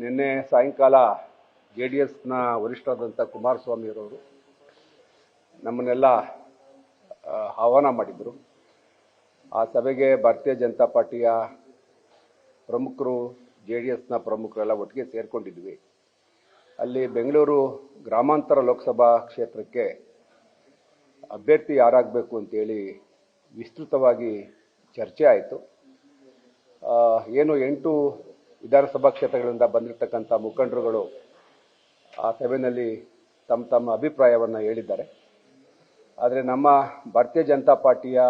ನಿನ್ನೆ ಸಾಯಂಕಾಲ JDSನ ವರಿಷ್ಠರಾದಂಥ ಕುಮಾರಸ್ವಾಮಿಯವರು ನಮ್ಮನ್ನೆಲ್ಲ ಆಹ್ವಾನ ಮಾಡಿದರು. ಆ ಸಭೆಗೆ ಭಾರತೀಯ ಜನತಾ ಪಾರ್ಟಿಯ ಪ್ರಮುಖರು, JDSನ ಪ್ರಮುಖರೆಲ್ಲ ಒಟ್ಟಿಗೆ ಸೇರಿಕೊಂಡಿದ್ವಿ. ಅಲ್ಲಿ ಬೆಂಗಳೂರು ಗ್ರಾಮಾಂತರ ಲೋಕಸಭಾ ಕ್ಷೇತ್ರಕ್ಕೆ ಅಭ್ಯರ್ಥಿ ಯಾರಾಗಬೇಕು ಅಂತೇಳಿ ವಿಸ್ತೃತವಾಗಿ ಚರ್ಚೆ ಆಯಿತು. ಏನು 8 ವಿಧಾನಸಭಾ ಕ್ಷೇತ್ರಗಳಿಂದ ಬಂದಿರತಕ್ಕಂಥ ಮುಖಂಡರುಗಳು ಆ ಸಭೆಯಲ್ಲಿ ತಮ್ಮ ಅಭಿಪ್ರಾಯವನ್ನು ಹೇಳಿದ್ದಾರೆ. ಆದರೆ ನಮ್ಮ ಭಾರತೀಯ ಜನತಾ ಪಾರ್ಟಿಯ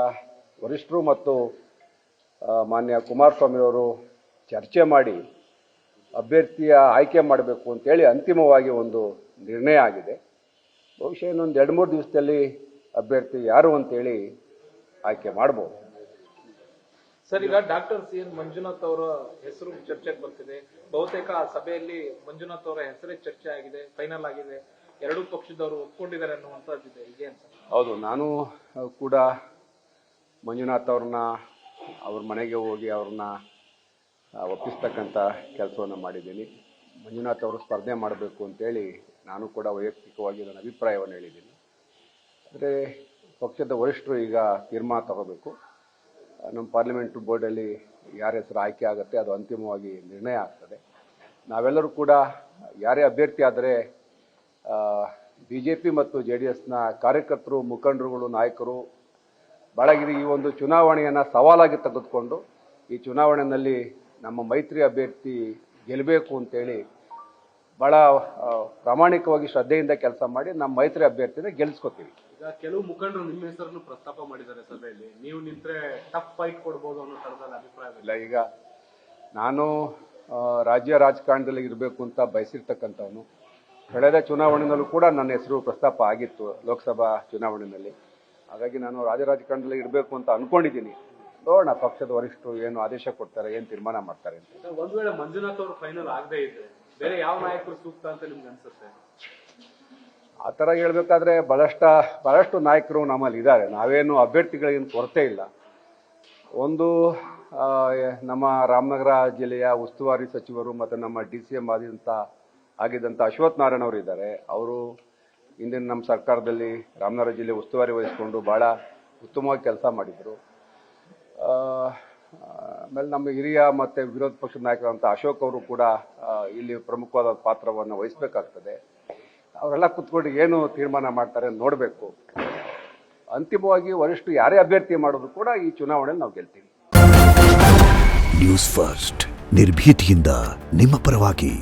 ವರಿಷ್ಠರು ಮತ್ತು ಮಾನ್ಯ ಕುಮಾರಸ್ವಾಮಿಯವರು ಚರ್ಚೆ ಮಾಡಿ ಅಭ್ಯರ್ಥಿಯ ಆಯ್ಕೆ ಮಾಡಬೇಕು ಅಂತೇಳಿ ಅಂತಿಮವಾಗಿ ಒಂದು ನಿರ್ಣಯ ಆಗಿದೆ. ಬಹುಶಃ ಇನ್ನೊಂದು 2-3 ದಿವಸದಲ್ಲಿ ಅಭ್ಯರ್ಥಿ ಯಾರು ಅಂತೇಳಿ ಆಯ್ಕೆ ಮಾಡ್ಬೋದು. ಸರ್, ಈಗ ಡಾಕ್ಟರ್ CN ಮಂಜುನಾಥ್ ಅವರ ಹೆಸರು ಚರ್ಚೆಗೆ ಬರ್ತಿದೆ. ಬಹುತೇಕ ಆ ಸಭೆಯಲ್ಲಿ ಮಂಜುನಾಥ್ ಅವರ ಹೆಸರೇ ಚರ್ಚೆ ಆಗಿದೆ, ಫೈನಲ್ ಆಗಿದೆ, ಎರಡೂ ಪಕ್ಷದವರು ಒಪ್ಕೊಂಡಿದ್ದಾರೆ ಅನ್ನುವಂಥದ್ದಿದೆ. ಹೀಗೆ ಅಂತ. ಹೌದು, ನಾನು ಕೂಡ ಮಂಜುನಾಥ್ ಅವ್ರನ್ನ ಅವ್ರ ಮನೆಗೆ ಹೋಗಿ ಅವ್ರನ್ನ ಒಪ್ಪಿಸ್ತಕ್ಕಂಥ ಕೆಲಸವನ್ನು ಮಾಡಿದ್ದೀನಿ. ಮಂಜುನಾಥ್ ಅವರು ಸ್ಪರ್ಧೆ ಮಾಡಬೇಕು ಅಂತೇಳಿ ನಾನು ಕೂಡ ವೈಯಕ್ತಿಕವಾಗಿ ನನ್ನ ಅಭಿಪ್ರಾಯವನ್ನು ಹೇಳಿದ್ದೀನಿ. ಆದರೆ ಪಕ್ಷದ ವರಿಷ್ಠರು ಈಗ ತೀರ್ಮಾನ ತಗೋಬೇಕು. ನಮ್ಮ ಪಾರ್ಲಿಮೆಂಟ್ ಬೋರ್ಡಲ್ಲಿ ಯಾರ ಹೆಸರು ಆಯ್ಕೆ ಆಗುತ್ತೆ ಅದು ಅಂತಿಮವಾಗಿ ನಿರ್ಣಯ ಆಗ್ತದೆ. ನಾವೆಲ್ಲರೂ ಕೂಡ ಯಾರೇ ಅಭ್ಯರ್ಥಿ ಆದರೆ BJP ಮತ್ತು JDSನ ಕಾರ್ಯಕರ್ತರು, ಮುಖಂಡರುಗಳು, ನಾಯಕರು ಭಾಳ ಈ ಒಂದು ಚುನಾವಣೆಯನ್ನು ಸವಾಲಾಗಿ ತೆಗೆದುಕೊಂಡು ಈ ಚುನಾವಣೆಯಲ್ಲಿ ನಮ್ಮ ಮೈತ್ರಿ ಅಭ್ಯರ್ಥಿ ಗೆಲ್ಲಬೇಕು ಅಂತೇಳಿ ಭಾಳ ಪ್ರಾಮಾಣಿಕವಾಗಿ ಶ್ರದ್ಧೆಯಿಂದ ಕೆಲಸ ಮಾಡಿ ನಮ್ಮ ಮೈತ್ರಿ ಅಭ್ಯರ್ಥಿನ ಗೆಲ್ಲಿಸ್ಕೊತೀವಿ. ಈಗ ಕೆಲವು ಮುಖಂಡರು ನಿಮ್ಮ ಹೆಸರನ್ನು ಪ್ರಸ್ತಾಪ ಮಾಡಿದ್ದಾರೆ ಸಭೆಯಲ್ಲಿ. ನೀವು ನಿಂತರೆ ಟಫ್ ಫೈಟ್ ಕೊಡ್ಬೋದು ಅನ್ನೋ ಥರದಲ್ಲಿ ಅಭಿಪ್ರಾಯ ಇಲ್ಲ. ಈಗ ನಾನು ರಾಜ್ಯ ರಾಜಕಾರಣದಲ್ಲಿ ಇರಬೇಕು ಅಂತ ಬಯಸಿರ್ತಕ್ಕಂಥವನು. ಕಳೆದ ಚುನಾವಣೆಯಲ್ಲೂ ಕೂಡ ನನ್ನ ಹೆಸರು ಪ್ರಸ್ತಾಪ ಆಗಿತ್ತು, ಲೋಕಸಭಾ ಚುನಾವಣೆಯಲ್ಲಿ. ಹಾಗಾಗಿ ನಾನು ರಾಜಕಾರಣದಲ್ಲಿ ಇರಬೇಕು ಅಂತ ಅಂದ್ಕೊಂಡಿದ್ದೀನಿ. ನೋಡೋಣ ಪಕ್ಷದ ವರಿಷ್ಠರು ಏನು ಆದೇಶ ಕೊಡ್ತಾರೆ, ಏನು ತೀರ್ಮಾನ ಮಾಡ್ತಾರೆ ಅಂತ. ಒಂದು ವೇಳೆ ಮಂಜುನಾಥ್ ಅವರು ಫೈನಲ್ ಆಗದೇ ಇದ್ರೆ ಬೇರೆ ಯಾವ ನಾಯಕರು ಸೂಕ್ತ ಅಂತ ನಿಮ್ಗೆ ಅನ್ಸುತ್ತೆ? ಆ ಥರ ಹೇಳ್ಬೇಕಾದ್ರೆ ಬಹಳಷ್ಟು ನಾಯಕರು ನಮ್ಮಲ್ಲಿ ಇದ್ದಾರೆ. ನಾವೇನು ಅಭ್ಯರ್ಥಿಗಳಿಗೇನು ಕೊರತೆ ಇಲ್ಲ. ಒಂದು ನಮ್ಮ ರಾಮನಗರ ಜಿಲ್ಲೆಯ ಉಸ್ತುವಾರಿ ಸಚಿವರು ಮತ್ತು ನಮ್ಮ DCM ಆಗಿದ್ದಂಥ ಅಶ್ವಥ್ ನಾರಾಯಣ ಅವರು ಇದ್ದಾರೆ. ಅವರು ಇಂದಿನ ನಮ್ಮ ಸರ್ಕಾರದಲ್ಲಿ ರಾಮನಗರ ಜಿಲ್ಲೆ ಉಸ್ತುವಾರಿ ವಹಿಸಿಕೊಂಡು ಭಾಳ ಉತ್ತಮವಾಗಿ ಕೆಲಸ ಮಾಡಿದರು. ಆಮೇಲೆ ನಮ್ಮ ಹಿರಿಯ ಮತ್ತು ವಿರೋಧ ಪಕ್ಷದ ನಾಯಕರಂಥ ಅಶೋಕ್ ಅವರು ಕೂಡ ಇಲ್ಲಿ ಪ್ರಮುಖವಾದ ಪಾತ್ರವನ್ನು ವಹಿಸಬೇಕಾಗ್ತದೆ. ಅವರೆಲ್ಲ ಕೂತ್ಕೊಂಡು ಏನು ತೀರ್ಮಾನ ಮಾಡ್ತಾರೆ ನೋಡಬೇಕು. ಅಂತಿಮವಾಗಿ ವರಿಷ್ಠರು ಯಾರೇ ಅಭ್ಯರ್ಥಿ ಮಾಡೋದು ಕೂಡ ಈ ಚುನಾವಣೆಯಲ್ಲಿ ನಾವು ಗೆಲ್ತೀವಿ. ನ್ಯೂಸ್ ಫಸ್ಟ್, ನಿರ್ಭೀತಿಯಿಂದ ನಿಮ್ಮ ಪರವಾಗಿ.